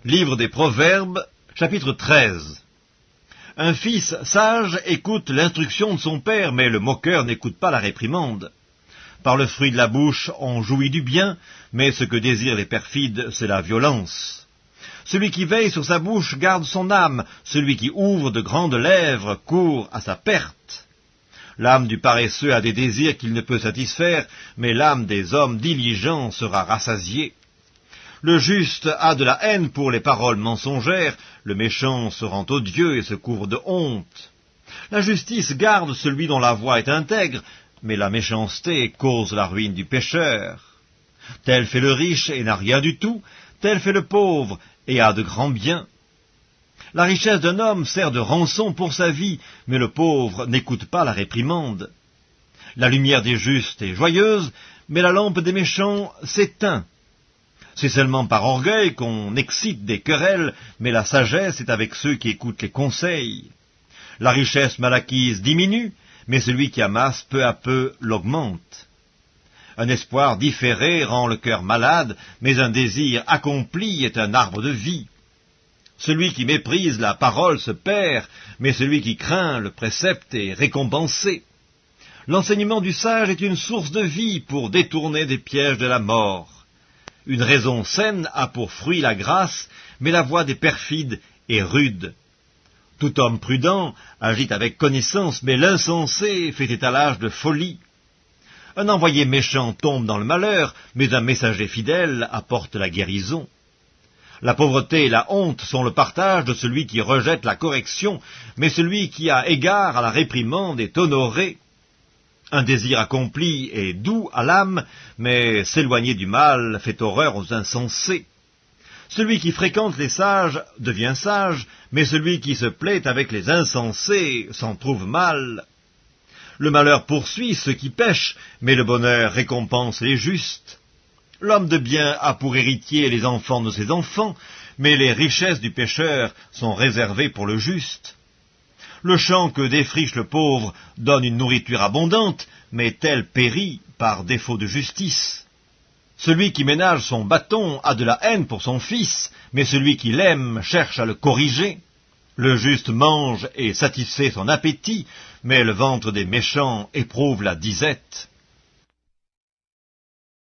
Livre des Proverbes, chapitre 13. Un fils sage écoute l'instruction de son père, mais le moqueur n'écoute pas la réprimande. Par le fruit de la bouche, on jouit du bien, mais ce que désirent les perfides, c'est la violence. Celui qui veille sur sa bouche garde son âme, celui qui ouvre de grandes lèvres court à sa perte. L'âme du paresseux a des désirs qu'il ne peut satisfaire, mais l'âme des hommes diligents sera rassasiée. Le juste a de la haine pour les paroles mensongères, le méchant se rend odieux et se couvre de honte. La justice garde celui dont la voie est intègre, mais la méchanceté cause la ruine du pécheur. Tel fait le riche et n'a rien du tout, tel fait le pauvre et a de grands biens. La richesse d'un homme sert de rançon pour sa vie, mais le pauvre n'écoute pas la réprimande. La lumière des justes est joyeuse, mais la lampe des méchants s'éteint. C'est seulement par orgueil qu'on excite des querelles, mais la sagesse est avec ceux qui écoutent les conseils. La richesse mal acquise diminue, mais celui qui amasse peu à peu l'augmente. Un espoir différé rend le cœur malade, mais un désir accompli est un arbre de vie. Celui qui méprise la parole se perd, mais celui qui craint le précepte est récompensé. L'enseignement du sage est une source de vie pour détourner des pièges de la mort. Une raison saine a pour fruit la grâce, mais la voie des perfides est rude. Tout homme prudent agit avec connaissance, mais l'insensé fait étalage de folie. Un envoyé méchant tombe dans le malheur, mais un messager fidèle apporte la guérison. La pauvreté et la honte sont le partage de celui qui rejette la correction, mais celui qui a égard à la réprimande est honoré. Un désir accompli est doux à l'âme, mais s'éloigner du mal fait horreur aux insensés. Celui qui fréquente les sages devient sage, mais celui qui se plaît avec les insensés s'en trouve mal. Le malheur poursuit ceux qui pêchent, mais le bonheur récompense les justes. L'homme de bien a pour héritier les enfants de ses enfants, mais les richesses du pécheur sont réservées pour le juste. Le champ que défriche le pauvre donne une nourriture abondante, mais tel périt par défaut de justice. Celui qui ménage son bâton a de la haine pour son fils, mais celui qui l'aime cherche à le corriger. Le juste mange et satisfait son appétit, mais le ventre des méchants éprouve la disette.